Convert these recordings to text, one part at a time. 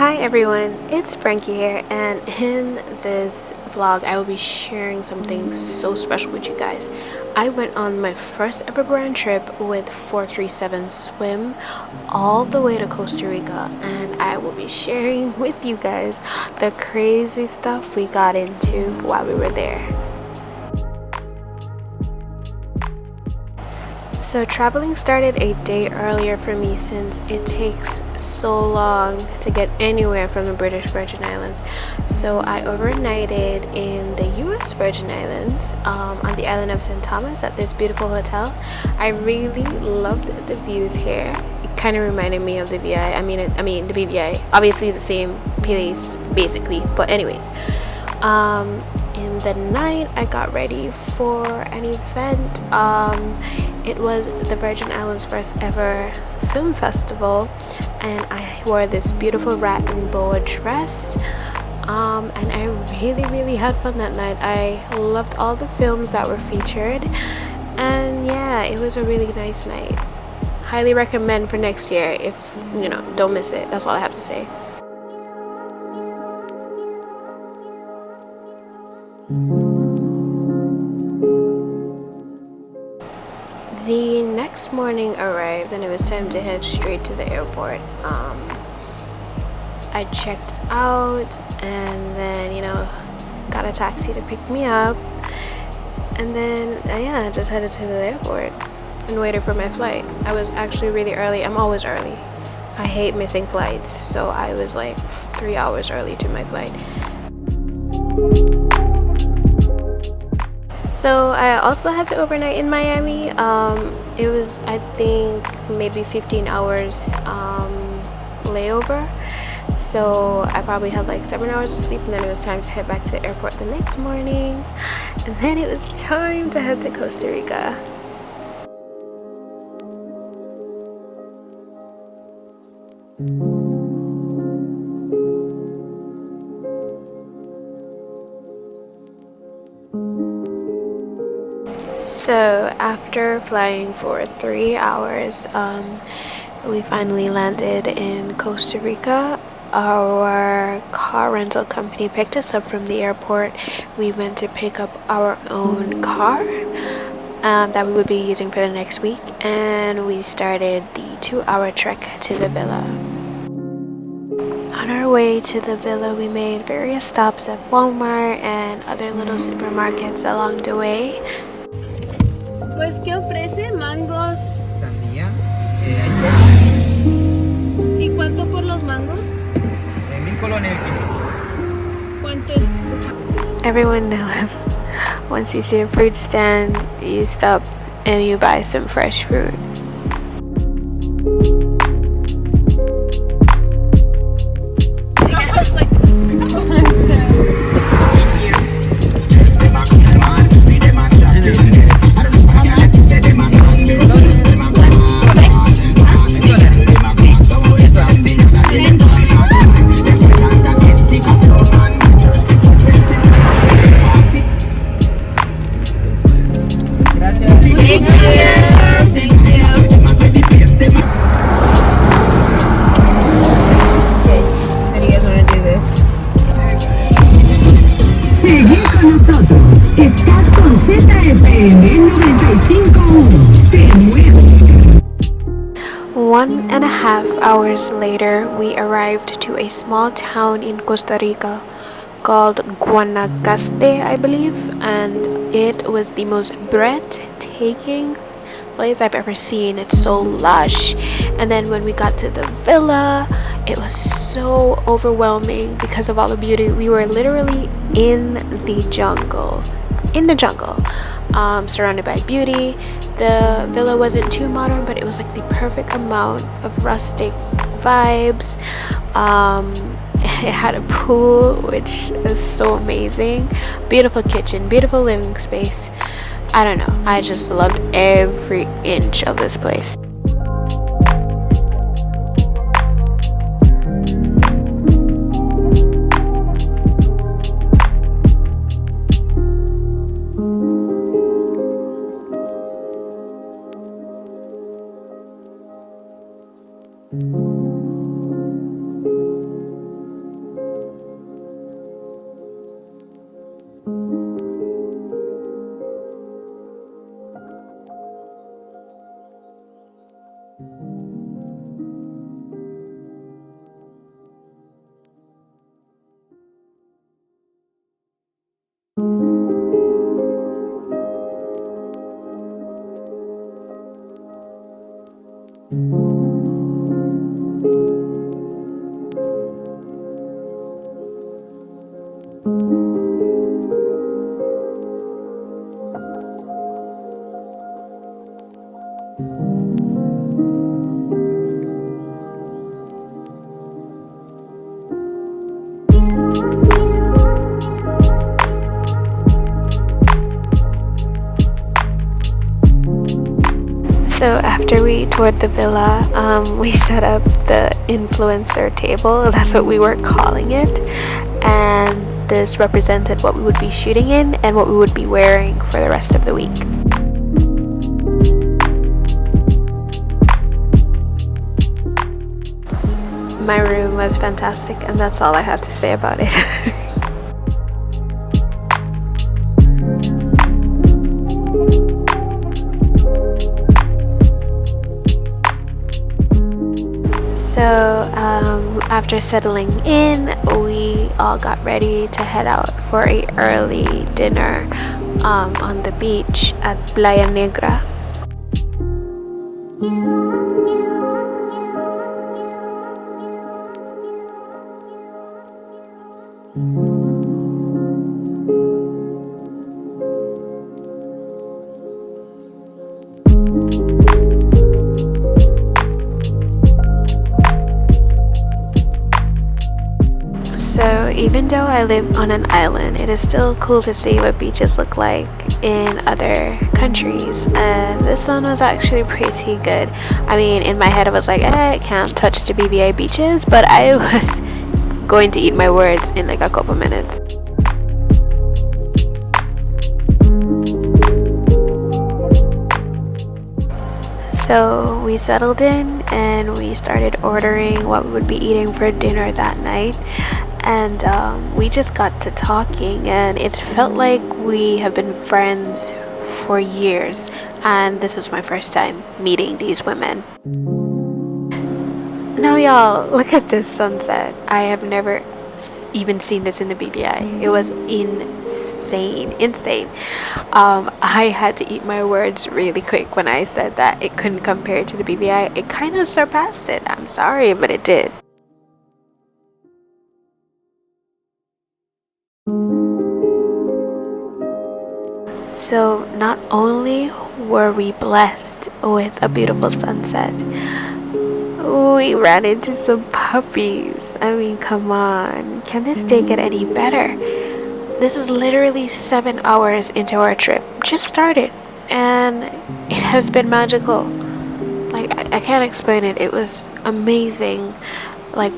Hi everyone, it's Frankie here, and in this vlog I will be sharing something so special with you guys. I went on my first ever brand trip with 437 Swim all the way to Costa Rica, and I will be sharing with you guys the crazy stuff we got into while we were there. So traveling started a day earlier for me since it takes so long to get anywhere from the British Virgin Islands. So I overnighted in the US Virgin Islands on the island of St. Thomas at this beautiful hotel. I really loved the views here. It kind of reminded me of the VI. I mean the BVI. Obviously it's the same place basically, but anyways. In the night I got ready for an event. It was the Virgin Islands' first ever film festival, and I wore this beautiful rat and boa dress, and I really had fun that night. I loved all the films that were featured, and yeah, it was a really nice night. Highly recommend for next year. If don't miss it. That's all I have to say. The next morning arrived and it was time to head straight to the airport. I checked out and then got a taxi to pick me up, and then I just headed to the airport and waited for my flight. I was actually really early. I'm always early. I hate missing flights, so I was like 3 hours early to my flight. So I also had to overnight in Miami. It was, I think, maybe 15 hours layover. So I probably had like 7 hours of sleep, and then it was time to head back to the airport the next morning. And then it was time to head to Costa Rica. So after flying for 3 hours, we finally landed in Costa Rica. Our car rental company picked us up from the airport. We went to pick up our own car that we would be using for the next week, and we started the 2-hour trek to the villa. On our way to the villa, we made various stops at Walmart and other little supermarkets along the way. Pues, ¿qué ofrece? Mangos. Sandía. ¿Y cuánto por los mangos? 1000 colones el kilo. ¿Cuánto es? Everyone knows once you see a fruit stand, you stop and you buy some fresh fruit. I was like, let's go. Seguí con nosotros. Estás con ZFM 95.1. Te mueves. 1.5 hours later, we arrived to a small town in Costa Rica called Guanacaste, I believe, and it was the most breathtaking place I've ever seen. It's so lush. And then when we got to the villa, it was so overwhelming because of all the beauty. We were literally in the jungle, surrounded by beauty. The villa wasn't too modern, but it was like the perfect amount of rustic vibes. It had a pool, which is so amazing. Beautiful kitchen, beautiful living space. I don't know, I just loved every inch of this place. So after we toured the villa, we set up the influencer table. That's what we were calling it. And this represented what we would be shooting in and what we would be wearing for the rest of the week. My room was fantastic, and that's all I have to say about it. So after settling in, we all got ready to head out for a early dinner on the beach at Playa Negra. So even though I live on an island, it is still cool to see what beaches look like in other countries, and this one was actually pretty good. I mean, in my head I was like, I can't touch the BVI beaches, but I was going to eat my words in like a couple minutes. So we settled in and we started ordering what we would be eating for dinner that night, and we just got to talking, and it felt like we have been friends for years, and this is my first time meeting these women. Now y'all, look at this sunset. I have never even seen this in the BVI. It was insane. I had to eat my words really quick when I said that it couldn't compare to the BVI. It kind of surpassed it. I'm sorry, but it did. So not only were we blessed with a beautiful sunset, we ran into some puppies. I mean, come on. Can this day get any better? This is literally 7 hours into our trip. Just started. And it has been magical. Like, I can't explain it. It was amazing. Like,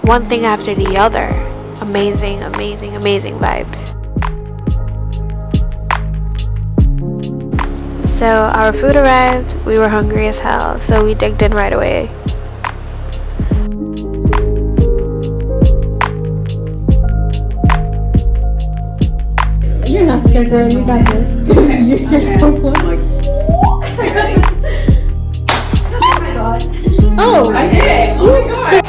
one thing after the other. Amazing vibes. So our food arrived. We were hungry as hell, so we digged in right away. You're not scared, girl. You got this. You're so close. Oh my god. Oh, I did it. Oh my god.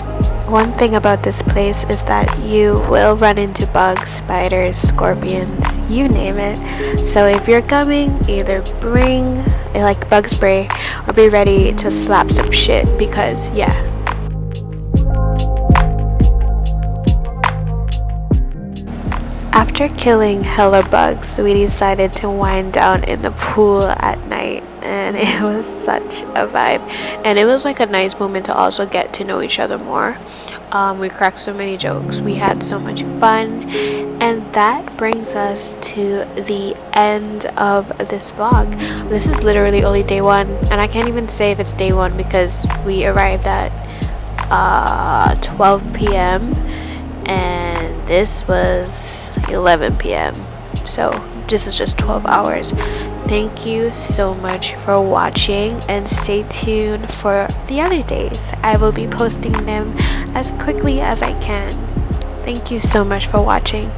One thing about this place is that you will run into bugs, spiders, scorpions, you name it. So if you're coming, either bring like bug spray or be ready to slap some shit, because yeah. After killing hella bugs, we decided to wind down in the pool at night, and it was such a vibe, and it was like a nice moment to also get to know each other more. We cracked so many jokes, we had so much fun, and that brings us to the end of this vlog. This is literally only day one, and I can't even say if it's day one because we arrived at 12 p.m. and this was 11 p.m. so this is just 12 hours. Thank you so much for watching, and stay tuned for the other days. I will be posting them as quickly as I can. Thank you so much for watching.